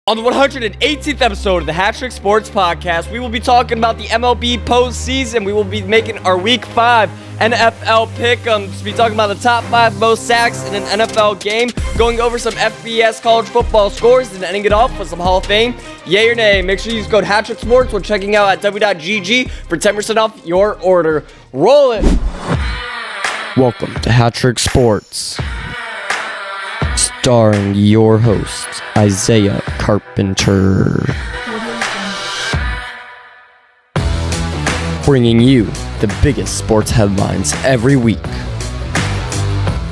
On the 118th episode of the HatTrick Sports Podcast, we will be talking about the MLB postseason. We will be making our Week 5 NFL pick'ems. We'll be talking about the top 5 most sacks in an NFL game, going over some FBS college football scores, and ending it off with some Hall of Fame. Yay or nay? Make sure you use code HatTrick Sports when checking out at w.gg for 10% off your order. Roll it! Welcome to HatTrick Sports, starring your host, Isaiah Carpenter. Bringing you the biggest sports headlines every week.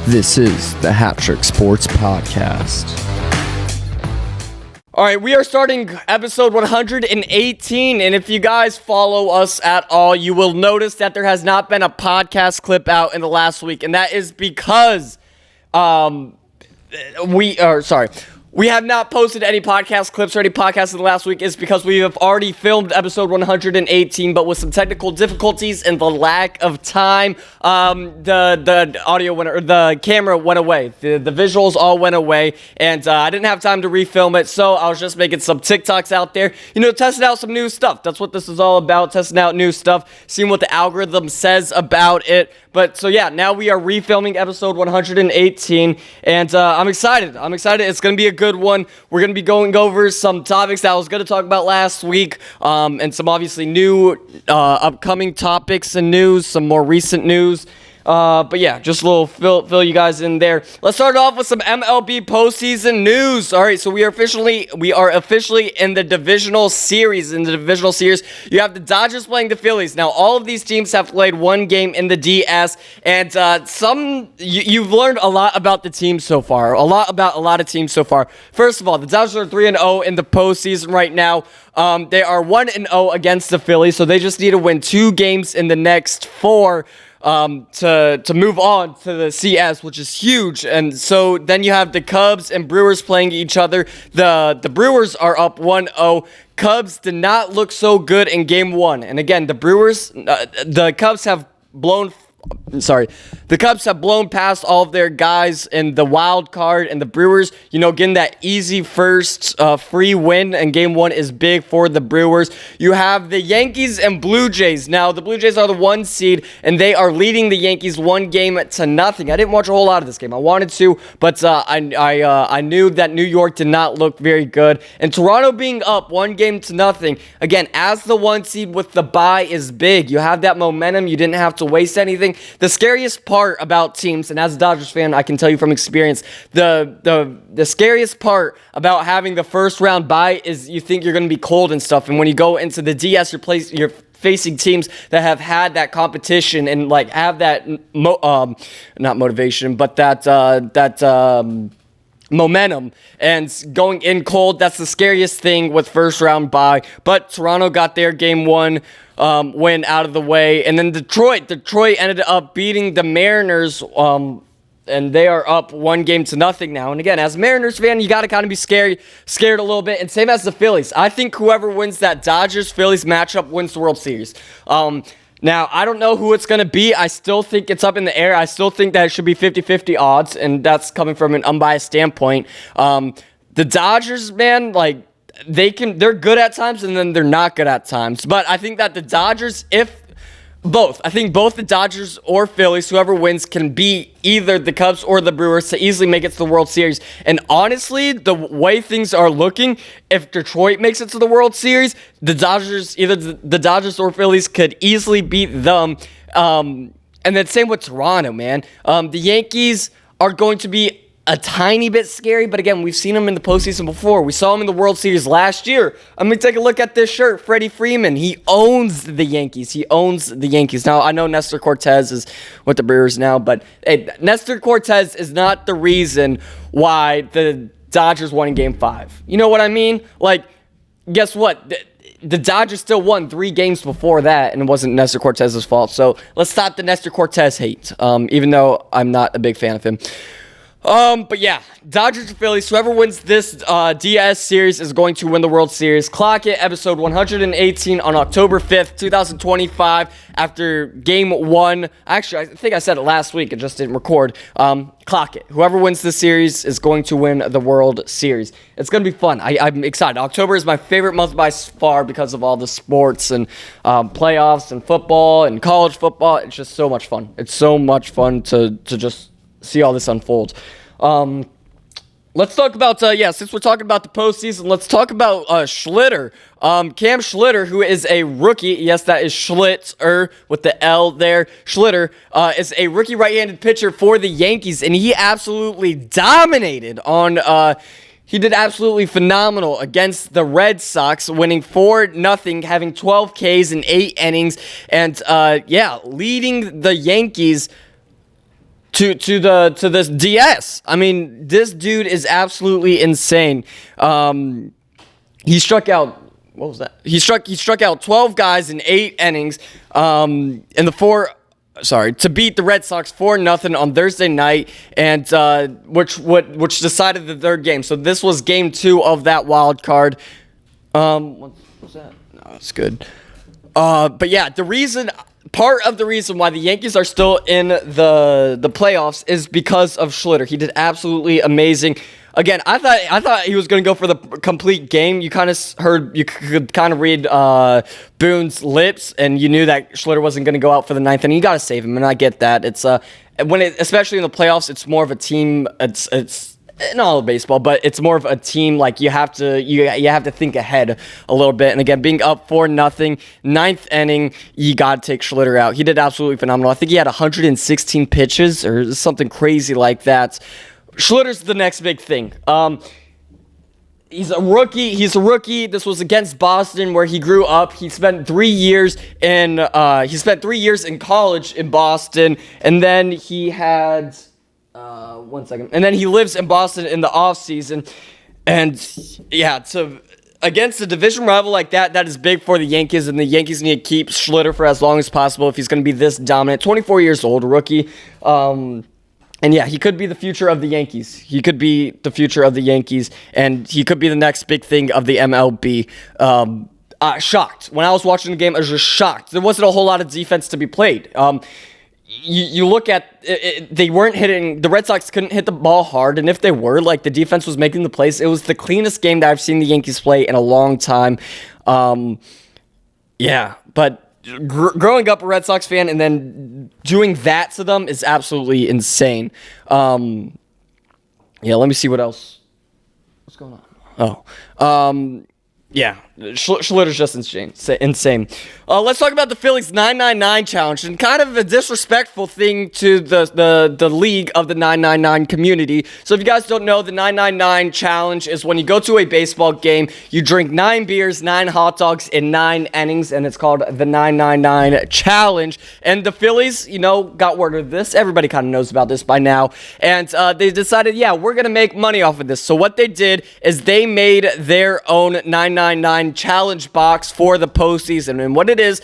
This is the HatTrick Sports Podcast. All right, we are starting episode 118, and if you guys follow us at all, you will notice that there has not been a podcast clip out in the last week, and that is because we have not posted any podcast clips or any podcasts in the last week. Is because we have already filmed episode 118, but with some technical difficulties and the lack of time, the audio went, or the camera went away. The visuals all went away, and I didn't have time to refilm it, so I was just making some TikToks out there, testing out some new stuff. That's what this is all about, testing out new stuff, seeing what the algorithm says about it. But so yeah, now we are refilming episode 118, and I'm excited. It's going to be a good one. We're going to be going over some topics that I was going to talk about last week, and some obviously new upcoming topics and news, some more recent news. But yeah, just a little fill you guys in there. Let's start off with some MLB postseason news. All right, so we are officially in the divisional series. In the divisional series, you have the Dodgers playing the Phillies. Now, all of these teams have played one game in the DS, and you've learned a lot about the team so far. A lot of teams so far. First of all, the Dodgers are 3-0 in the postseason right now. They are 1-0 against the Phillies, so they just need to win 2 games in the next 4. To move on to the CS, which is huge. And so then you have the Cubs and Brewers playing each other. The Brewers are up 1-0. Cubs did not look so good in game 1. And again, the Cubs have blown past all of their guys in the wild card, and the Brewers, getting that easy first free win in game 1 is big for the Brewers. You have the Yankees and Blue Jays. Now, the Blue Jays are the 1 seed, and they are leading the Yankees 1-0. I didn't watch a whole lot of this game. I wanted to, but I knew that New York did not look very good. And Toronto being up 1-0, again, as the 1 seed with the bye is big. You have that momentum. You didn't have to waste anything. The scariest part about teams, and as a Dodgers fan, I can tell you from experience, the scariest part about having the first round bye is you think you're going to be cold and stuff, and when you go into the DS, you're facing teams that have had that competition and have that not motivation, but that momentum, and going in cold, that's the scariest thing with first round bye. But Toronto got their game 1 win out of the way, and then Detroit ended up beating the Mariners, and they are up 1-0 now. And again, as a Mariners fan, you got to kind of be scared a little bit, and same as the Phillies. I think whoever wins that Dodgers-Phillies matchup wins the World Series. Now, I don't know who it's going to be. I still think it's up in the air. I still think that it should be 50-50 odds, and that's coming from an unbiased standpoint. The Dodgers, man, they're good at times, and then they're not good at times. But I think that the Dodgers, I think both the Dodgers or Phillies, whoever wins, can beat either the Cubs or the Brewers to easily make it to the World Series. And honestly, the way things are looking, if Detroit makes it to the World Series, either the Dodgers or Phillies could easily beat them. And then same with Toronto, man. The Yankees are going to be a tiny bit scary, but again, we've seen him in the postseason before. We saw him in the World Series last year. I'm going to take a look at this shirt. Freddie Freeman, he owns the Yankees. Now, I know Nestor Cortez is with the Brewers now, but hey, Nestor Cortez is not the reason why the Dodgers won in Game 5. You know what I mean? Guess what? The Dodgers still won 3 games before that, and it wasn't Nestor Cortez's fault. So let's stop the Nestor Cortez hate, even though I'm not a big fan of him. But yeah, Dodgers and Phillies. Whoever wins this DS series is going to win the World Series. Clock it, episode 118 on October 5th, 2025. After Game 1, actually, I think I said it last week. It just didn't record. Clock it. Whoever wins this series is going to win the World Series. It's going to be fun. I'm excited. October is my favorite month by far because of all the sports and playoffs and football and college football. It's just so much fun. It's so much fun to just see all this unfold. Let's talk about, since we're talking about the postseason, let's talk about Schlitter. Cam Schlitter, who is a rookie. Yes, that is Schlitzer with the L there. Schlitter is a rookie right-handed pitcher for the Yankees, and he absolutely dominated on... He did absolutely phenomenal against the Red Sox, winning 4-0, having 12 Ks in 8 innings, and leading the Yankees to this DS. I mean, this dude is absolutely insane. He struck out. What was that? He struck out 12 guys in 8 innings. To beat the Red Sox 4-0 on Thursday night, and which decided the third game. So this was game 2 of that wild card. What was that? No, it's good. But yeah, part of the reason why the Yankees are still in the playoffs is because of Schlitter. He did absolutely amazing. Again, I thought he was going to go for the complete game. You could kind of read Boone's lips, and you knew that Schlitter wasn't going to go out for the 9th inning. You got to save him, and I get that. It's especially in the playoffs, it's more of a team. It's not all of baseball, but it's more of a team. Like you have to think ahead a little bit. And again, being up 4-0, 9th inning, you got to take Schlitter out. He did absolutely phenomenal. I think he had 116 pitches or something crazy like that. Schlitter's the next big thing. He's a rookie. This was against Boston, where he grew up. He spent 3 years in college in Boston, and then he had and then he lives in Boston in the off season. And yeah, against a division rival like that is big for the Yankees, and the Yankees need to keep Schlitter for as long as possible if he's going to be this dominant. 24 years old, rookie. And yeah, he could be the future of the Yankees. And he could be the next big thing of the MLB. Shocked. When I was watching the game, I was just shocked. There wasn't a whole lot of defense to be played. You look at it, they weren't hitting. The Red Sox couldn't hit the ball hard, and if they were, the defense was making the plays. It was the cleanest game that I've seen the Yankees play in a long time. But growing up a Red Sox fan and then doing that to them is absolutely insane. Let me see what else. What's going on? Schlitter's just insane. Let's talk about the Phillies 999 challenge, and kind of a disrespectful thing to the league of the 999 community. So if you guys don't know, the 999 challenge is when you go to a baseball game, you drink 9 beers, 9 hot dogs in 9 innings, and it's called the 999 challenge. And the Phillies, got word of this. Everybody kind of knows about this by now. And they decided, we're going to make money off of this. So what they did is they made their own 999 challenge box for the postseason. And what it is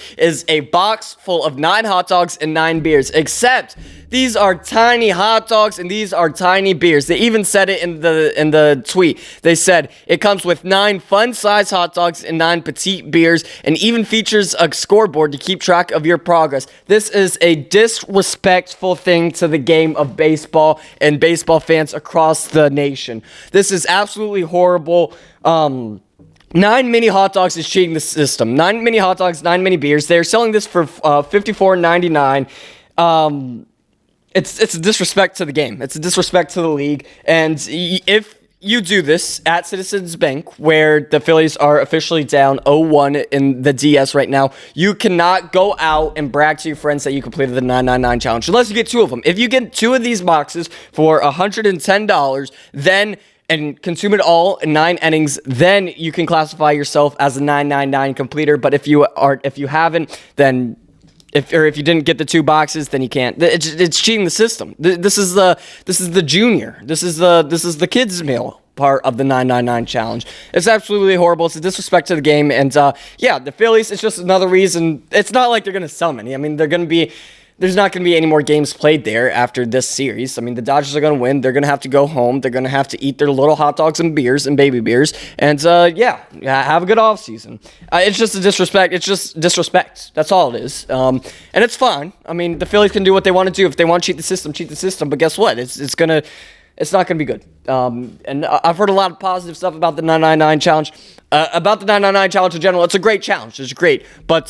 a box full of 9 hot dogs and 9 beers. Except these are tiny hot dogs and these are tiny beers. They even said it in the tweet. They said it comes with 9 fun-size hot dogs and 9 petite beers, and even features a scoreboard to keep track of your progress. This is a disrespectful thing to the game of baseball and baseball fans across the nation. This is absolutely horrible. 9 mini hot dogs is cheating the system. 9 mini hot dogs, 9 mini beers. They're selling this for $54.99. It's a disrespect to the game. It's a disrespect to the league. And if you do this at Citizens Bank, where the Phillies are officially down 0-1 in the DS right now, you cannot go out and brag to your friends that you completed the 999 challenge unless you get 2 of them. If you get 2 of these boxes for $110, and consume it all in 9 innings, then you can classify yourself as a 999 completer. But if you haven't, then if you didn't get the 2 boxes, then you can't. It's cheating the system. This is the junior. This is the kids meal part of the 999 challenge. It's absolutely horrible. It's a disrespect to the game. And the Phillies, it's just another reason. It's not like they're gonna sell many. I mean, they're gonna be there's not going to be any more games played there after this series. I mean, the Dodgers are going to win. They're going to have to go home. They're going to have to eat their little hot dogs and beers and baby beers. And, have a good offseason. It's just a disrespect. It's just disrespect. That's all it is. And it's fine. I mean, the Phillies can do what they want to do. If they want to cheat the system. But guess what? It's not going to be good. And I've heard a lot of positive stuff about the 999 challenge. About the 999 challenge in general, it's a great challenge. It's great. But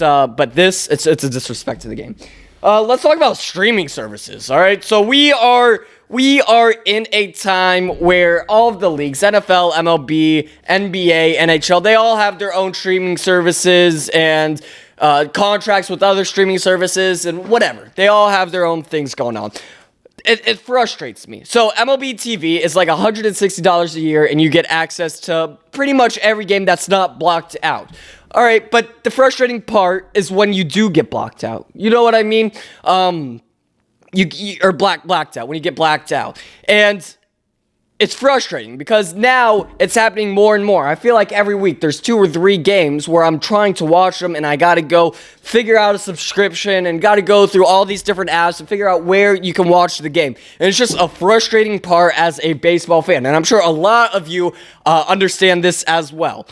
this, it's a disrespect to the game. Let's talk about streaming services. All right, so we are in a time where all of the leagues, NFL, MLB, NBA, NHL, they all have their own streaming services and contracts with other streaming services and whatever. They all have their own things going on. It frustrates me. So MLB TV is like $160 a year, and you get access to pretty much every game that's not blocked out. All right, but the frustrating part is when you do get blocked out. You know what I mean? Blacked out, when you get blacked out. And it's frustrating because now it's happening more and more. I feel like every week there's 2 or 3 games where I'm trying to watch them and I got to go figure out a subscription and got to go through all these different apps and figure out where you can watch the game. And it's just a frustrating part as a baseball fan. And I'm sure a lot of you understand this as well.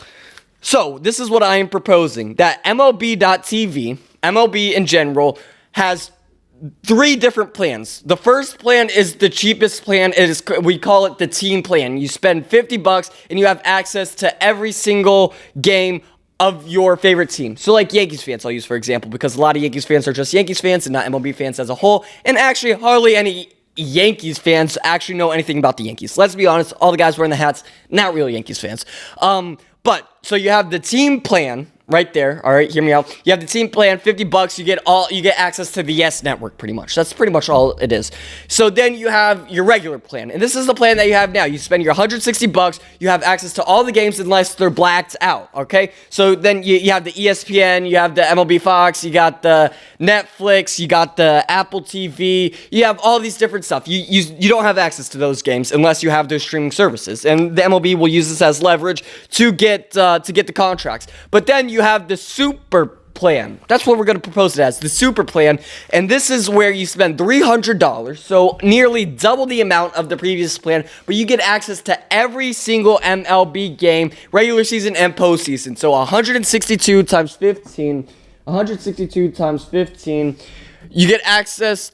So this is what I am proposing, that MLB.TV, MLB in general, has 3 different plans. The first plan is the cheapest plan. We call it the team plan. You spend $50 and you have access to every single game of your favorite team. So like Yankees fans, I'll use for example, because a lot of Yankees fans are just Yankees fans and not MLB fans as a whole. And actually hardly any Yankees fans actually know anything about the Yankees. Let's be honest, all the guys wearing the hats, not real Yankees fans. But so you have the team plan right there. All right, hear me out. You have the team plan, $50. You get access to the Yes Network pretty much. That's pretty much all it is. So then you have your regular plan, and this is the plan that you have now. You spend your $160. You have access to all the games unless they're blacked out. Okay. So then you have the ESPN, you have the MLB Fox, you got the Netflix, you got the Apple TV. You have all these different stuff. You don't have access to those games unless you have those streaming services, and the MLB will use this as leverage to get the contracts. But then you have the super plan. That's what we're going to propose it as, the super plan. And this is where you spend $300, so nearly double the amount of the previous plan, but you get access to every single MLB game, regular season and postseason. So 162 times 15, you get access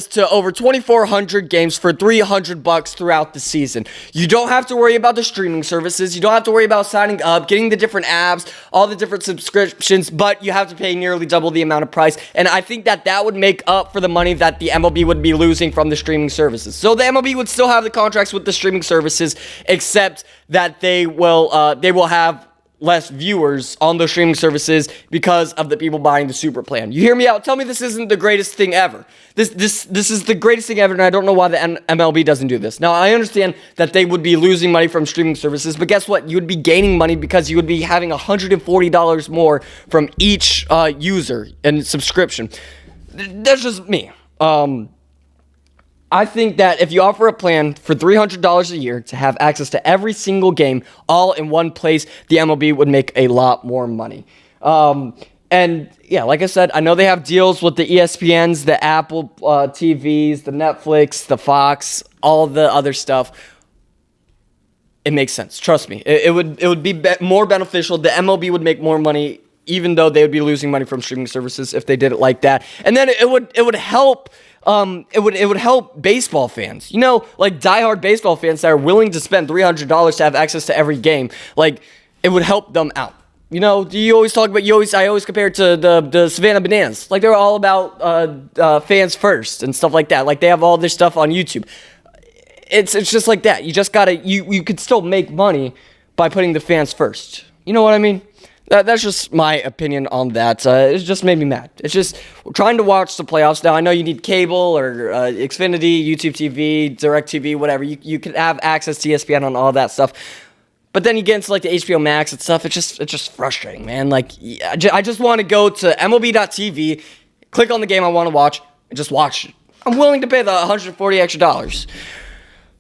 to over 2,400 games for $300 throughout the season. You don't have to worry about the streaming services. You don't have to worry about signing up, getting the different apps, all the different subscriptions, but you have to pay nearly double the amount of price. And I think that would make up for the money that the MLB would be losing from the streaming services. So the MLB would still have the contracts with the streaming services, except that they will have less viewers on those streaming services because of the people buying the super plan. You hear me out? Tell me this isn't the greatest thing ever. This is the greatest thing ever, and I don't know why the MLB doesn't do this. Now, I understand that they would be losing money from streaming services, but guess what? You would be gaining money because you would be having $140 more from each user and subscription. That's just me. I think that if you offer a plan for $300 a year to have access to every single game all in one place, the MLB would make a lot more money. And yeah, like I said, I know they have deals with the ESPNs, the Apple TVs, the Netflix, the Fox, all the other stuff. It makes sense. Trust me. It would be more beneficial. The MLB would make more money, even though they would be losing money from streaming services if they did it like that. And then it would help. It would help baseball fans, like diehard baseball fans that are willing to spend $300 to have access to every game. Like, it would help them out. Do you always talk about? I always compare it to the Savannah Bananas. Like, they're all about fans first and stuff like that. Like, they have all this stuff on YouTube. It's just like that. You just gotta you could still make money by putting the fans first. You know what I mean? That's just my opinion on that. It just made me mad. It's just trying to watch the playoffs now. I know you need cable or Xfinity, YouTube TV, DirecTV, whatever. You can have access to ESPN on all that stuff. But then you get into like the HBO Max and stuff. It's just frustrating, man. Like, I just want to go to MLB.TV, click on the game I want to watch, and just watch it. I'm willing to pay the $140 extra.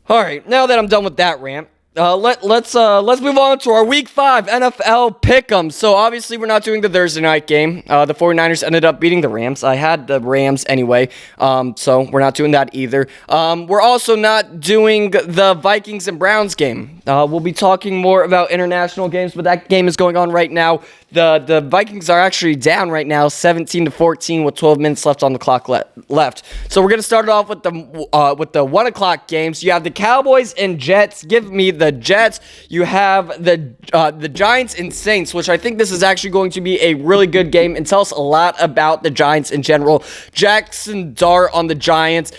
All right, now that I'm done with that rant, Let's move on to our Week 5 NFL Pick'em. So obviously we're not doing the Thursday night game. The 49ers ended up beating the Rams. I had the Rams anyway, so we're not doing that either. We're also not doing the Vikings and Browns game. We'll be talking more about international games, but that game is going on right now. The Vikings are actually down right now, 17-14, with 12 minutes left on the clock left. So we're gonna start it off with the 1 o'clock games. You have the Cowboys and Jets. Give me the Jets. You have the Giants and Saints, which I think this is actually going to be a really good game and tell us a lot about the Giants in general. Jackson Dart on the Giants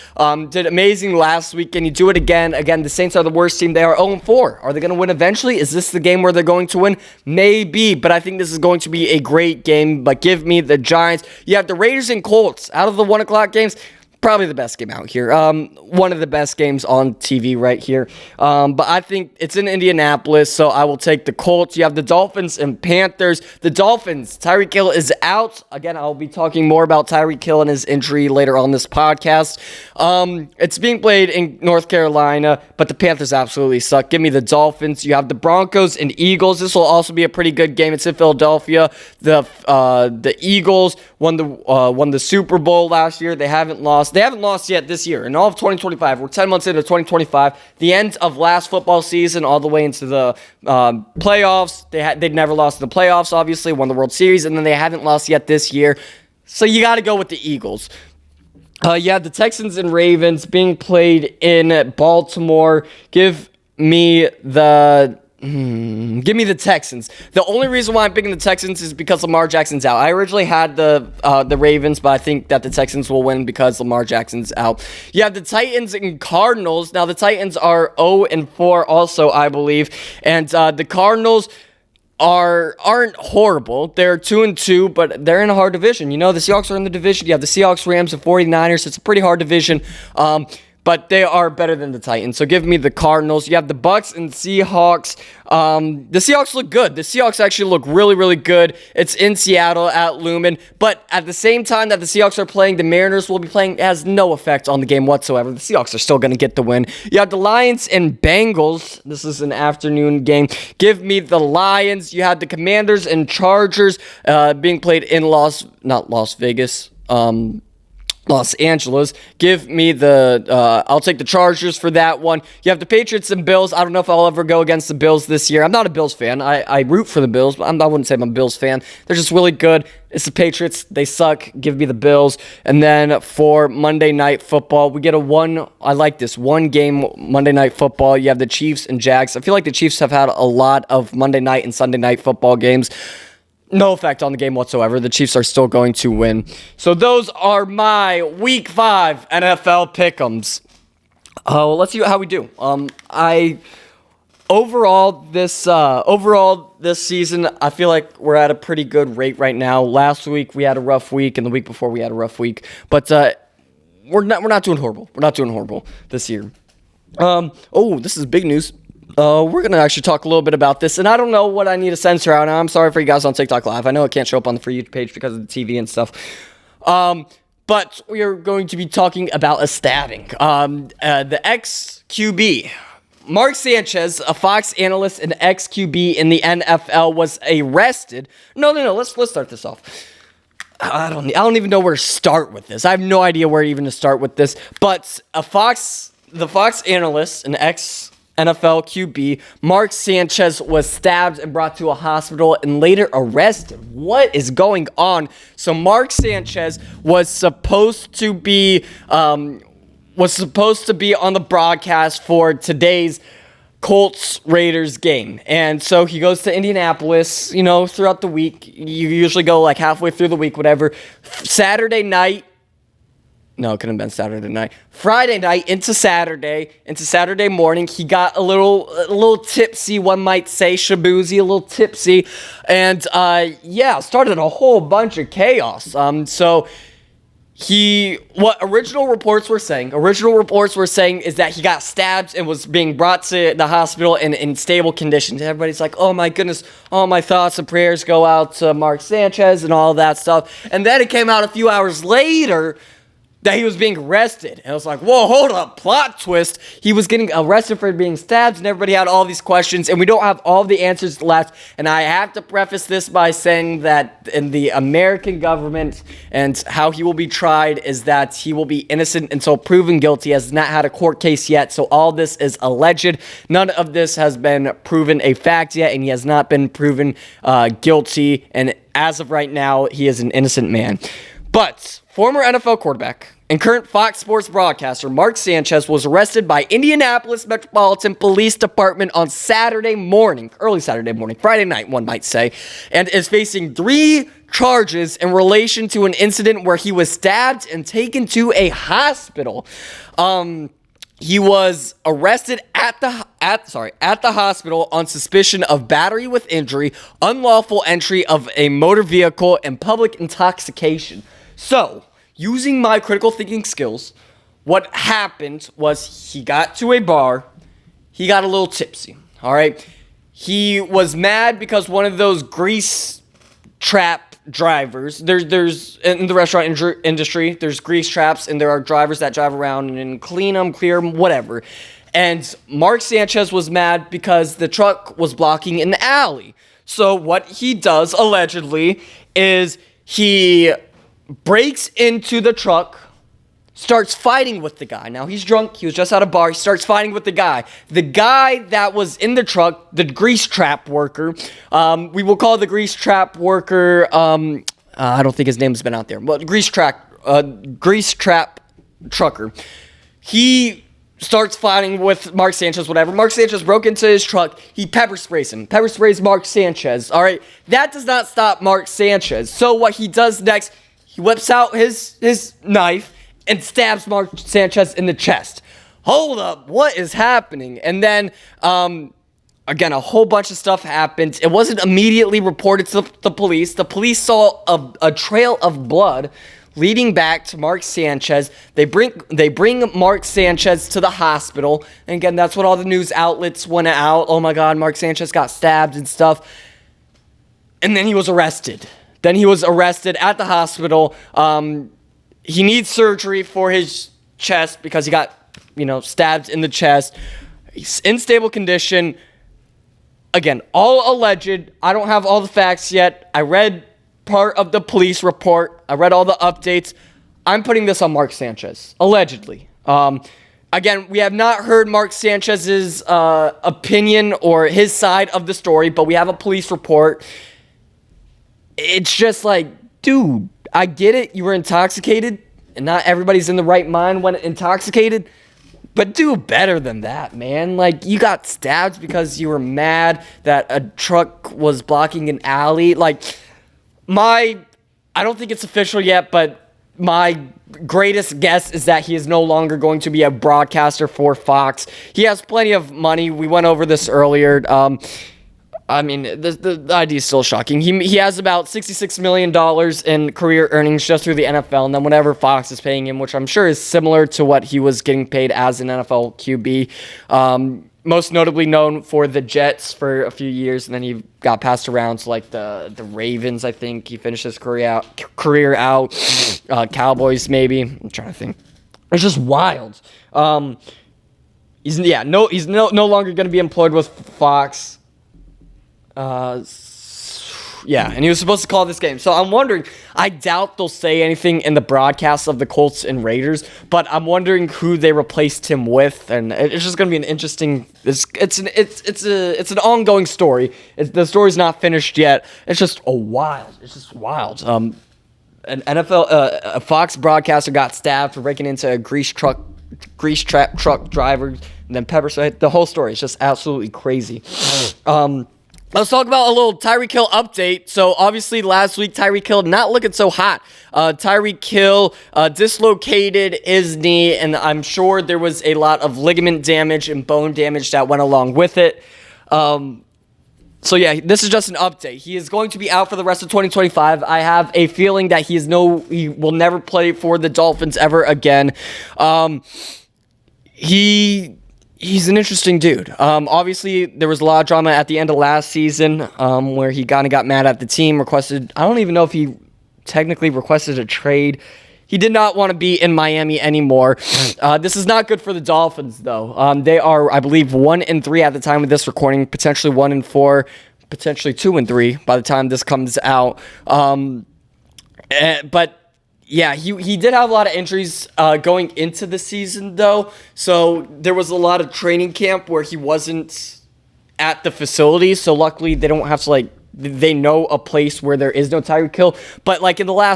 did amazing last week. Can you do it again? Again, the Saints are the worst team. They are 0-4. Are they going to win eventually? Is this the game where they're going to win? Maybe, but I think this is going to be a great game. But give me the Giants. You have the Raiders and Colts out of the 1 o'clock games. Probably the best game out here. One of the best games on TV right here. But I think it's in Indianapolis, so I will take the Colts. You have the Dolphins and Panthers. The Dolphins, Tyreek Hill is out. Again, I'll be talking more about Tyreek Hill and his injury later on this podcast. It's being played in North Carolina, but the Panthers absolutely suck. Give me the Dolphins. You have the Broncos and Eagles. This will also be a pretty good game. It's in Philadelphia. The Eagles won the Super Bowl last year. They haven't lost. They haven't lost yet this year. In all of 2025, we're 10 months into 2025. The end of last football season, all the way into the playoffs. They'd never lost in the playoffs, obviously. Won the World Series, and then they haven't lost yet this year. So you got to go with the Eagles. Yeah, the Texans and Ravens being played in Baltimore. Give me the Texans. The only reason why I'm picking the Texans is because Lamar Jackson's out. I originally had the Ravens, but I think that the Texans will win because Lamar Jackson's out. You have the Titans and Cardinals. Now, the Titans are 0-4 also, I believe. And the Cardinals aren't horrible. They're 2-2, but they're in a hard division. You know, the Seahawks are in the division. You have the Seahawks, Rams, and 49ers. It's a pretty hard division. But they are better than the Titans. So give me the Cardinals. You have the Bucks and Seahawks. The Seahawks look good. The Seahawks actually look really, really good. It's in Seattle at Lumen. But at the same time that the Seahawks are playing, the Mariners will be playing. It has no effect on the game whatsoever. The Seahawks are still going to get the win. You have the Lions and Bengals. This is an afternoon game. Give me the Lions. You have the Commanders and Chargers being played in Los Angeles. Give me I'll take the Chargers for that one. You have the Patriots and Bills. I don't know if I'll ever go against the Bills this year. I'm not a Bills fan. I root for the Bills, but I wouldn't say I'm a Bills fan. They're just really good. It's the Patriots. They suck. Give me the Bills. And then for Monday Night Football, we get one game Monday Night Football. You have the Chiefs and Jags. I feel like the Chiefs have had a lot of Monday night and Sunday night football games. No effect on the game whatsoever. The Chiefs are still going to win. So those are my Week 5 NFL Pick'ems. Let's see how we do. Overall this season, I feel like we're at a pretty good rate right now. Last week we had a rough week, and the week before we had a rough week. But we're not doing horrible. We're not doing horrible this year. This is big news. We're going to actually talk a little bit about this, and I don't know what I need to censor out. I'm sorry for you guys on TikTok Live. I know it can't show up on the For You page because of the TV and stuff. But we are going to be talking about a stabbing. The ex-QB, Mark Sanchez, a Fox analyst and ex-QB in the NFL, was arrested. No, let's start this off. I don't even know where to start with this. I have no idea where even to start with this. But the Fox analyst, an ex-NFL QB, Mark Sanchez, was stabbed and brought to a hospital and later arrested. What is going on? So Mark Sanchez was supposed to be on the broadcast for today's Colts-Raiders game. And so he goes to Indianapolis, throughout the week. You usually go like halfway through the week, whatever. Saturday night. No, it couldn't have been Saturday night. Friday night into Saturday morning, he got a little tipsy, one might say, shaboozy, a little tipsy, and started a whole bunch of chaos. What original reports were saying is that he got stabbed and was being brought to the hospital in stable conditions. Everybody's like, oh my goodness, all my thoughts and prayers go out to Mark Sanchez and all that stuff. And then it came out a few hours later that he was being arrested. And I was like, whoa, hold up, plot twist. He was getting arrested for being stabbed, and everybody had all these questions, and we don't have all the answers left. And I have to preface this by saying that in the American government and how he will be tried is that he will be innocent until proven guilty. He has not had a court case yet, so all this is alleged. None of this has been proven a fact yet, and he has not been proven guilty. And as of right now, he is an innocent man. But former NFL quarterback and current Fox Sports broadcaster Mark Sanchez was arrested by Indianapolis Metropolitan Police Department on Saturday morning, early Saturday morning, Friday night, one might say, and is facing 3 charges in relation to an incident where he was stabbed and taken to a hospital. He was arrested at the hospital on suspicion of battery with injury, unlawful entry of a motor vehicle, and public intoxication. So, using my critical thinking skills, what happened was he got to a bar, he got a little tipsy, all right? He was mad because one of those grease trap drivers, there's in the restaurant industry, there's grease traps, and there are drivers that drive around and clean them, clear them, whatever. And Mark Sanchez was mad because the truck was blocking an alley. So what he does, allegedly, is he breaks into the truck, starts fighting with the guy. Now, he's drunk. He was just at a bar. He starts fighting with the guy. The guy that was in the truck, the grease trap worker, we will call the grease trap worker, I don't think his name's been out there, but grease trap trucker. He starts fighting with Mark Sanchez, whatever. Mark Sanchez broke into his truck. He pepper sprays him. Pepper sprays Mark Sanchez, all right? That does not stop Mark Sanchez. So what he does next, he whips out his knife and stabs Mark Sanchez in the chest. Hold up, what is happening? And then, again, a whole bunch of stuff happened. It wasn't immediately reported to the police. The police saw a trail of blood leading back to Mark Sanchez. They bring Mark Sanchez to the hospital. And again, that's what all the news outlets went out. Oh my God, Mark Sanchez got stabbed and stuff. And then he was arrested. Then he was arrested at the hospital. He needs surgery for his chest because he got, stabbed in the chest. He's in stable condition. Again, all alleged. I don't have all the facts yet. I read part of the police report. I read all the updates. I'm putting this on Mark Sanchez, allegedly. Again, we have not heard Mark Sanchez's opinion or his side of the story, but we have a police report. It's just like, dude, I get it. You were intoxicated, and not everybody's in the right mind when intoxicated. But do better than that, man. Like, you got stabbed because you were mad that a truck was blocking an alley. Like, I don't think it's official yet, but my greatest guess is that he is no longer going to be a broadcaster for Fox. He has plenty of money. We went over this earlier. The idea is still shocking. He has about $66 million in career earnings just through the NFL, and then whatever Fox is paying him, which I'm sure is similar to what he was getting paid as an NFL QB. Most notably known for the Jets for a few years, and then he got passed around to like the Ravens. I think he finished his career out. Cowboys maybe. I'm trying to think. It's just wild. He's no longer going to be employed with Fox. And he was supposed to call this game. So I'm wondering, I doubt they'll say anything in the broadcast of the Colts and Raiders, but I'm wondering who they replaced him with, and it's just going to be an interesting, it's an ongoing story. The story's not finished yet. It's just wild. An a Fox broadcaster got stabbed for breaking into a grease trap truck driver, and then pepper spray. The whole story is just absolutely crazy. Let's talk about a little Tyreek Hill update. So, obviously, last week, Tyreek Hill not looking so hot. Tyreek Hill dislocated his knee, and I'm sure there was a lot of ligament damage and bone damage that went along with it. This is just an update. He is going to be out for the rest of 2025. I have a feeling that he will never play for the Dolphins ever again. He's an interesting dude. Obviously, there was a lot of drama at the end of last season where he kind of got mad at the team, I don't even know if he technically requested a trade. He did not want to be in Miami anymore. This is not good for the Dolphins, though. They are, I believe, 1-3 at the time of this recording, potentially 1-4, potentially 2-3 by the time this comes out. But yeah, he did have a lot of injuries going into the season, though. So there was a lot of training camp where he wasn't at the facility. So luckily, they don't have to, they know a place where there is no Tyreek Hill. But,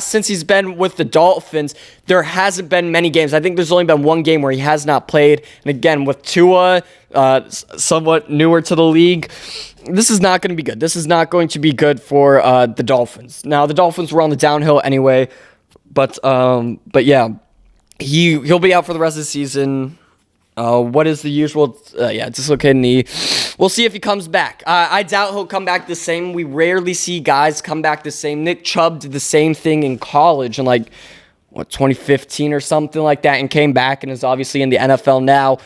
since he's been with the Dolphins, there hasn't been many games. I think there's only been one game where he has not played. And again, with Tua, somewhat newer to the league, this is not going to be good. This is not going to be good for the Dolphins. Now, the Dolphins were on the downhill anyway. But yeah, he'll be out for the rest of the season. What is the usual? Dislocated knee. We'll see if he comes back. I doubt he'll come back the same. We rarely see guys come back the same. Nick Chubb did the same thing in college in 2015 or something like that, and came back and is obviously in the NFL now.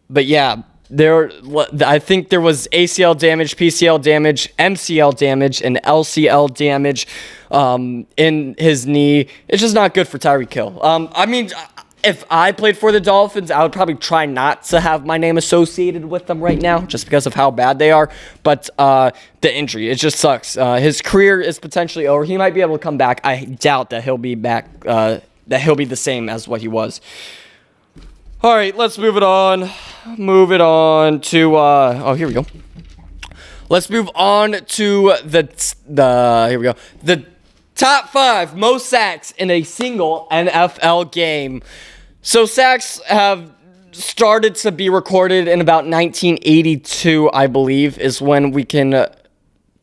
But yeah, I think there was ACL damage, PCL damage, MCL damage, and LCL damage in his knee. It's just not good for Tyreek Hill. If I played for the Dolphins, I would probably try not to have my name associated with them right now, just because of how bad they are. But the injury, it just sucks. His career is potentially over. He might be able to come back. I doubt that he'll be back, that he'll be the same as what he was. All right, let's move it on. Move it on to, here we go. Let's move on to here we go. The top 5 most sacks in a single NFL game. So sacks have started to be recorded in about 1982, I believe, is when we can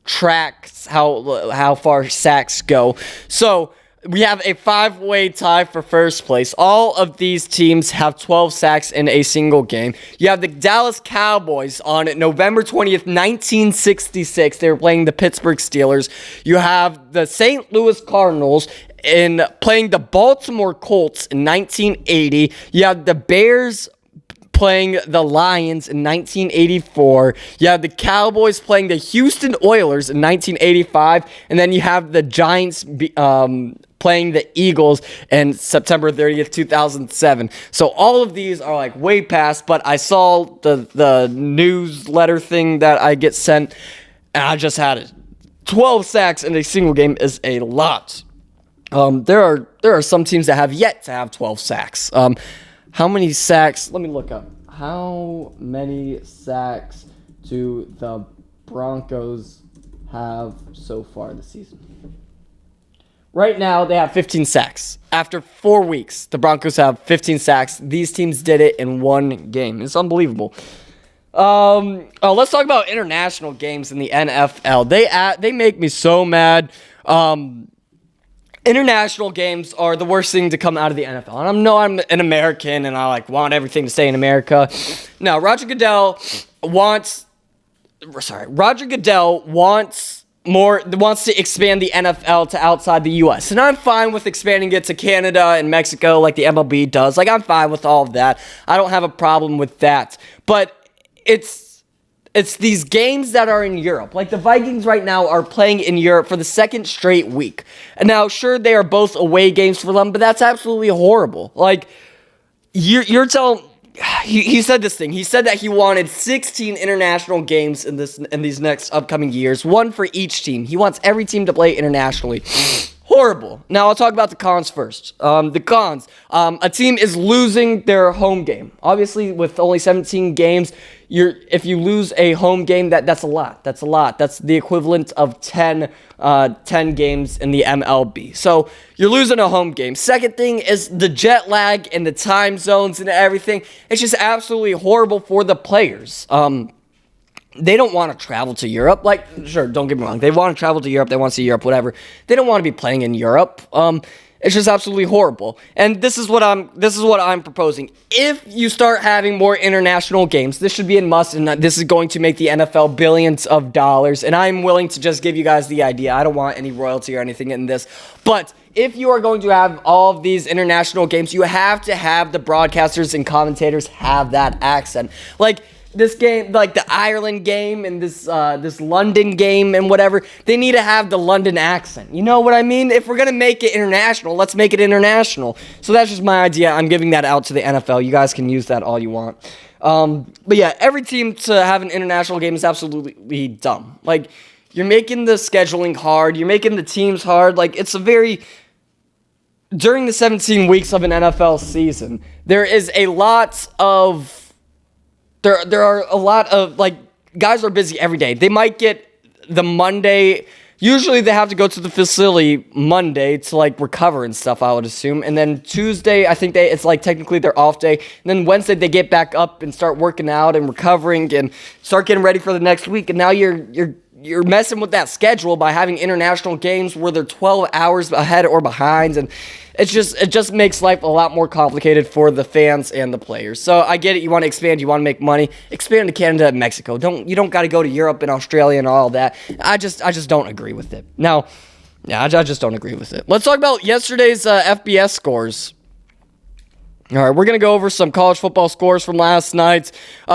track how far sacks go. So we have a 5-way tie for first place. All of these teams have 12 sacks in a single game. You have the Dallas Cowboys on November 20th, 1966. They were playing the Pittsburgh Steelers. You have the St. Louis Cardinals in playing the Baltimore Colts in 1980. You have the Bears playing the Lions in 1984. You have the Cowboys playing the Houston Oilers in 1985. And then you have the Giants playing the Eagles in September 30th, 2007. So all of these are way past, but I saw the newsletter thing that I get sent, and I just had it. 12 sacks in a single game is a lot. There are some teams that have yet to have 12 sacks. How many sacks? Let me look up. How many sacks do the Broncos have so far this season? Right now, they have 15 sacks. After 4 weeks, the Broncos have 15 sacks. These teams did it in one game. It's unbelievable. Let's talk about international games in the NFL. They make me so mad. International games are the worst thing to come out of the NFL. And I know I'm an American and I want everything to stay in America. Now, Roger Goodell wants to expand the NFL to outside the U.S. And I'm fine with expanding it to Canada and Mexico like the MLB does. I'm fine with all of that. I don't have a problem with that. But it's these games that are in Europe. The Vikings right now are playing in Europe for the second straight week. And now, sure, they are both away games for them, but that's absolutely horrible. You're telling... He said this thing. He said that he wanted 16 international games in these next upcoming years, one for each team. He wants every team to play internationally. Horrible. Now, I'll talk about the cons first. The cons. A team is losing their home game. Obviously, with only 17 games, if you lose a home game, that's a lot. That's a lot. That's the equivalent of 10 games in the MLB. So you're losing a home game. Second thing is the jet lag and the time zones and everything. It's just absolutely horrible for the players. They don't want to travel to Europe. Sure, don't get me wrong. They want to travel to Europe. They want to see Europe, whatever. They don't want to be playing in Europe. It's just absolutely horrible. And this is what I'm proposing. If you start having more international games, this should be a must, and this is going to make the NFL billions of dollars. And I'm willing to just give you guys the idea. I don't want any royalty or anything in this. But if you are going to have all of these international games, you have to have the broadcasters and commentators have that accent. this game, like the Ireland game and this London game and whatever, they need to have the London accent. You know what I mean? If we're going to make it international, let's make it international. So that's just my idea. I'm giving that out to the NFL. You guys can use that all you want. But yeah, every team to have an international game is absolutely dumb. Like, you're making the scheduling hard. You're making the teams hard. Like, it's a very... During the 17 weeks of an NFL season, there is a lot of... There are a lot of, like, guys are busy every day. They might get the Monday... Usually they have to go to the facility Monday to, like, recover and stuff, I would assume. And then Tuesday, I think it's, like, technically their off day. And then Wednesday, they get back up and start working out and recovering and start getting ready for the next week. And now you're messing with that schedule by having international games where they're 12 hours ahead or behind. And it just makes life a lot more complicated for the fans and the players. So I get it. You want to expand. You want to make money. Expand to Canada and Mexico. You don't got to go to Europe and Australia and all that. I just don't agree with it. Now, yeah, I just don't agree with it. Let's talk about yesterday's FBS scores. All right, we're going to go over some college football scores from last night.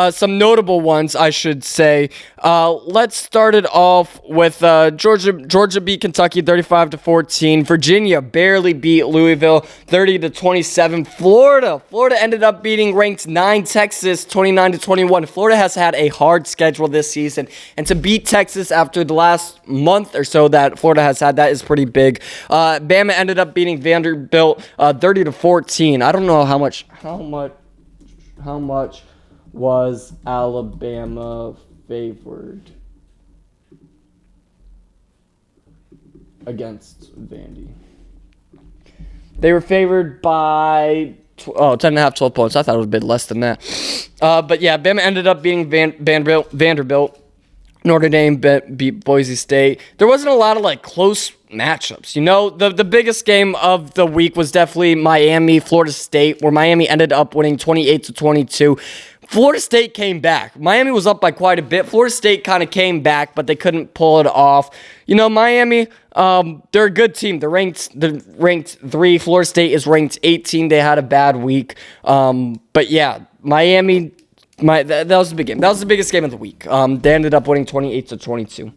Some notable ones, I should say. Let's start it off with Georgia beat Kentucky 35-14. Virginia barely beat Louisville 30-27. Florida ended up beating ranked 9 Texas 29-21. Florida has had a hard schedule this season, and to beat Texas after the last month or so that Florida has had, that is pretty big. Bama ended up beating Vanderbilt 30-14. I don't know how much was Alabama favored against Vandy? They were favored by 10.5, 12 points. I thought it was a bit less than that. But yeah, Bama ended up beating Vanderbilt. Notre Dame beat Boise State. There wasn't a lot of, like, close matchups. You know, the biggest game of the week was definitely Miami, Florida State, where Miami ended up winning 28-22. Florida State came back. Miami was up by quite a bit. Florida State kind of came back, but they couldn't pull it off. You know, Miami, they're a good team. They're ranked 3. Florida State is ranked 18. They had a bad week. But yeah, Miami... That was the big game. That was the biggest game of the week. They ended up winning 28-22.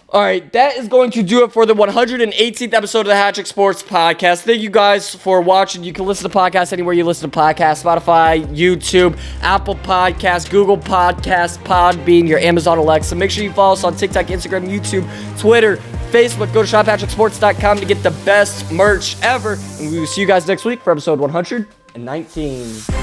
All right, that is going to do it for the 118th episode of the HatTrick Sports Podcast. Thank you guys for watching. You can listen to podcasts anywhere you listen to podcasts: Spotify, YouTube, Apple Podcasts, Google Podcasts, Podbean, your Amazon Alexa. Make sure you follow us on TikTok, Instagram, YouTube, Twitter, Facebook. Go to shophattricksports.com to get the best merch ever. And we will see you guys next week for episode 119.